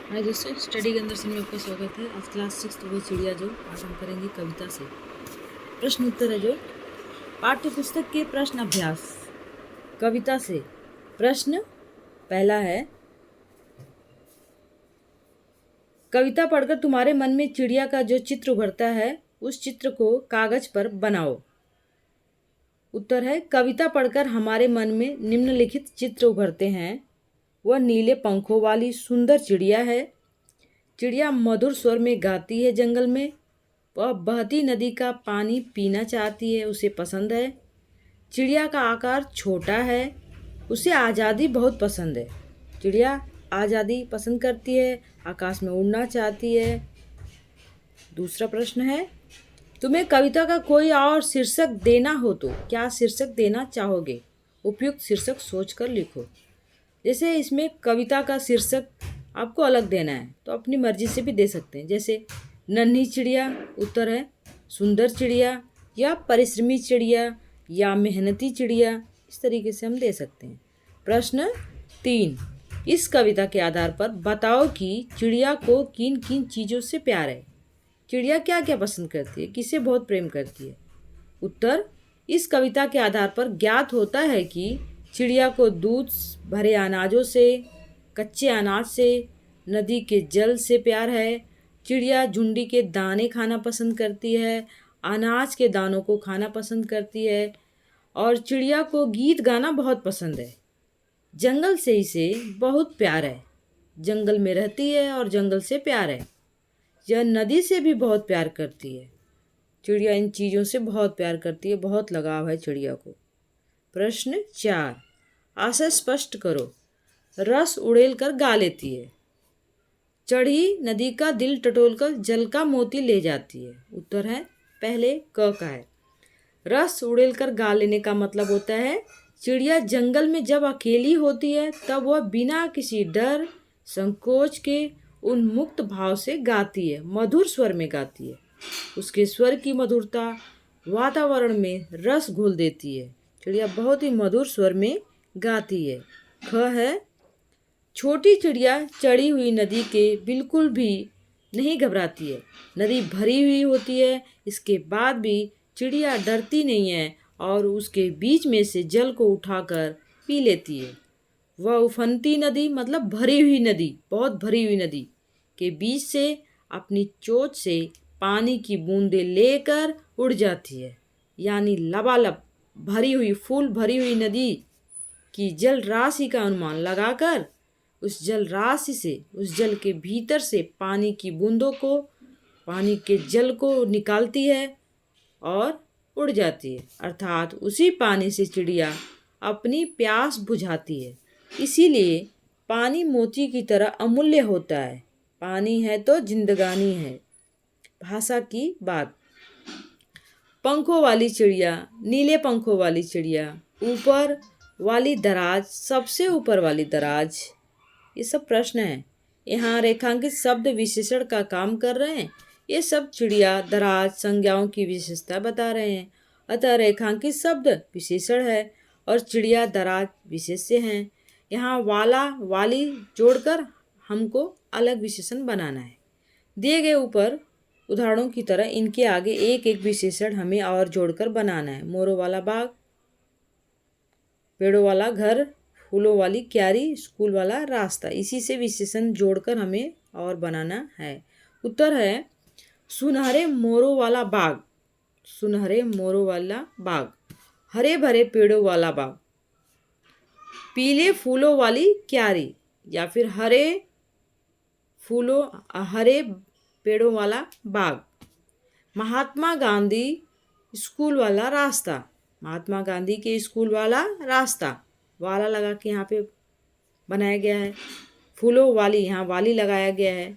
हाय दोस्तों, स्टडी के अंदर से में आपका स्वागत है। आज क्लास 6 वो चिड़िया जो आज हम करेंगे कविता से प्रश्न उत्तर है। जो पाठ्य पुस्तक के प्रश्न अभ्यास कविता से प्रश्न पहला है, कविता पढ़कर तुम्हारे मन में चिड़िया का जो चित्र उभरता है उस चित्र को कागज पर बनाओ। उत्तर है, कविता पढ़कर हमारे मन में निम्नलिखित चित्र उभरते हैं। वह नीले पंखों वाली सुंदर चिड़िया है। चिड़िया मधुर स्वर में गाती है जंगल में। वह बहती नदी का पानी पीना चाहती है, उसे पसंद है। चिड़िया का आकार छोटा है, उसे आज़ादी बहुत पसंद है। चिड़िया आज़ादी पसंद करती है, आकाश में उड़ना चाहती है। दूसरा प्रश्न है, तुम्हें कविता का कोई और शीर्षक देना हो तो क्या शीर्षक देना चाहोगे? उपयुक्त शीर्षक सोचकर लिखो। जैसे इसमें कविता का शीर्षक आपको अलग देना है तो अपनी मर्जी से भी दे सकते हैं। जैसे नन्ही चिड़िया उत्तर है, सुंदर चिड़िया या परिश्रमी चिड़िया या मेहनती चिड़िया, इस तरीके से हम दे सकते हैं। प्रश्न 3, इस कविता के आधार पर बताओ कि चिड़िया को किन किन चीज़ों से प्यार है। चिड़िया क्या क्या पसंद करती है, किसे बहुत प्रेम करती है। उत्तर, इस कविता के आधार पर ज्ञात होता है कि चिड़िया को दूध भरे अनाजों से, कच्चे अनाज से, नदी के जल से प्यार है। चिड़िया झुंडी के दाने खाना पसंद करती है, अनाज के दानों को खाना पसंद करती है और चिड़िया को गीत गाना बहुत पसंद है। जंगल से इसे बहुत प्यार है, जंगल में रहती है और जंगल से प्यार है। यह नदी से भी बहुत प्यार करती है। चिड़िया इन चीज़ों से बहुत प्यार करती है, बहुत लगाव है चिड़िया को। प्रश्न 4, आशय स्पष्ट करो। रस उड़ेल कर गा लेती है। चढ़ी नदी का दिल टटोलकर जल का मोती ले जाती है। उत्तर है, पहले क का है। रस उड़ेल कर गा लेने का मतलब होता है चिड़िया जंगल में जब अकेली होती है तब वह बिना किसी डर संकोच के उन्मुक्त भाव से गाती है, मधुर स्वर में गाती है। उसके स्वर की मधुरता वातावरण में रस घोल देती है। चिड़िया बहुत ही मधुर स्वर में गाती है। ख है, छोटी चिड़िया चढ़ी हुई नदी के बिल्कुल भी नहीं घबराती है। नदी भरी हुई होती है, इसके बाद भी चिड़िया डरती नहीं है और उसके बीच में से जल को उठाकर पी लेती है। वह उफनती नदी मतलब भरी हुई नदी, बहुत भरी हुई नदी के बीच से अपनी चोंच से पानी की बूंदें लेकर उड़ जाती है। यानी लबालब भरी हुई, फूल भरी हुई नदी की जल राशि का अनुमान लगाकर उस जल राशि से, उस जल के भीतर से पानी की बूंदों को, पानी के जल को निकालती है और उड़ जाती है। अर्थात उसी पानी से चिड़िया अपनी प्यास बुझाती है। इसीलिए पानी मोती की तरह अमूल्य होता है। पानी है तो जिंदगानी है। भाषा की बात। पंखों वाली चिड़िया, नीले पंखों वाली चिड़िया, ऊपर वाली दराज, सबसे ऊपर वाली दराज, ये सब प्रश्न हैं। यहाँ रेखांकित शब्द विशेषण का काम कर रहे हैं। ये सब चिड़िया, दराज संज्ञाओं की विशेषता बता रहे हैं। अतः रेखांकित शब्द विशेषण है और चिड़िया, दराज विशेष्य हैं। यहाँ वाला, वाली जोड़कर हमको अलग विशेषण बनाना है। दिए गए ऊपर उदाहरणों की तरह इनके आगे एक एक विशेषण हमें और जोड़कर बनाना है। मोरों वाला बाग, पेड़ों वाला घर, फूलों वाली क्यारी, स्कूल वाला रास्ता, इसी से विशेषण जोड़कर हमें और बनाना है। उत्तर है, सुनहरे मोरों वाला बाग, सुनहरे मोरों वाला बाग, हरे भरे पेड़ों वाला बाग, पीले फूलों वाली क्यारी या फिर हरे पेड़ों वाला बाग, महात्मा गांधी स्कूल वाला रास्ता, महात्मा गांधी के स्कूल वाला रास्ता, वाला लगा के यहाँ पे बनाया गया है। फूलों वाली, यहाँ वाली लगाया गया है।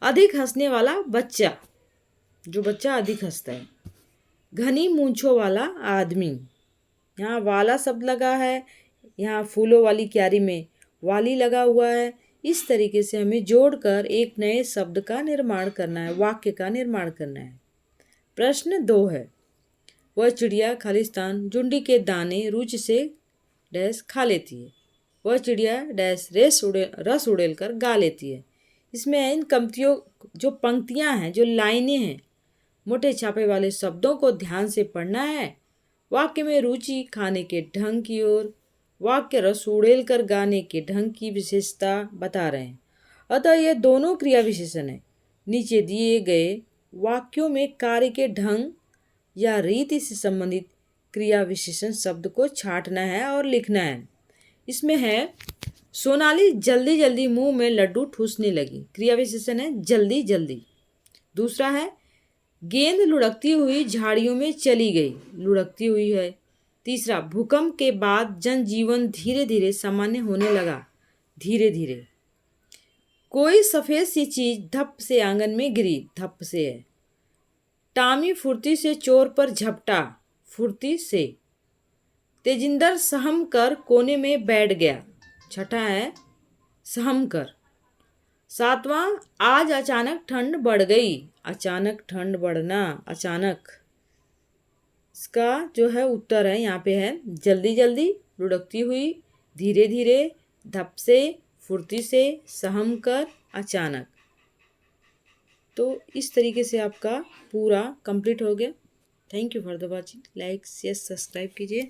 अधिक हंसने वाला बच्चा, जो बच्चा अधिक हंसता है। घनी मूंछों वाला आदमी, यहाँ वाला शब्द लगा है, यहाँ फूलों वाली क्यारी में वाली लगा हुआ है। इस तरीके से हमें जोड़कर एक नए शब्द का निर्माण करना है, वाक्य का निर्माण करना है। प्रश्न 2 है, वह चिड़िया खालिस्तान झुंडी के दाने रुचि से डैश खा लेती है। वह चिड़िया डैश रस उड़ेल कर गा लेती है। इसमें इन जो पंक्तियां हैं, जो लाइनें हैं, मोटे छापे वाले शब्दों को ध्यान से पढ़ना है। वाक्य में रुचि, खाने के ढंग की ओर, वाक्य रस उड़ेल कर गाने के ढंग की विशेषता बता रहे हैं। अतः ये दोनों क्रिया विशेषण है। नीचे दिए गए वाक्यों में कार्य के ढंग या रीति से संबंधित क्रिया विशेषण शब्द को छांटना है और लिखना है। इसमें है, सोनाली जल्दी जल्दी मुंह में लड्डू ठूसने लगी। क्रिया विशेषण है जल्दी जल्दी। दूसरा है, गेंद लुढ़कती हुई झाड़ियों में चली गई। लुढ़कती हुई है। तीसरा, भूकंप के बाद जनजीवन धीरे धीरे सामान्य होने लगा। धीरे धीरे। कोई सफेद सी चीज धप से आंगन में गिरी। धप से है। टामी फुर्ती से चोर पर झपटा। फुर्ती से। तेजिंदर सहम कर कोने में बैठ गया। छठा है सहम कर। सातवां, आज अचानक ठंड बढ़ गई। अचानक ठंड बढ़ना, अचानक। इसका जो है उत्तर है यहाँ पे है जल्दी जल्दी, लुढ़कती हुई, धीरे धीरे, धप से, फुर्ती से, सहम कर, अचानक। तो इस तरीके से आपका पूरा कंप्लीट हो गया। Thank you for the watching. Like share subscribe कीजिए।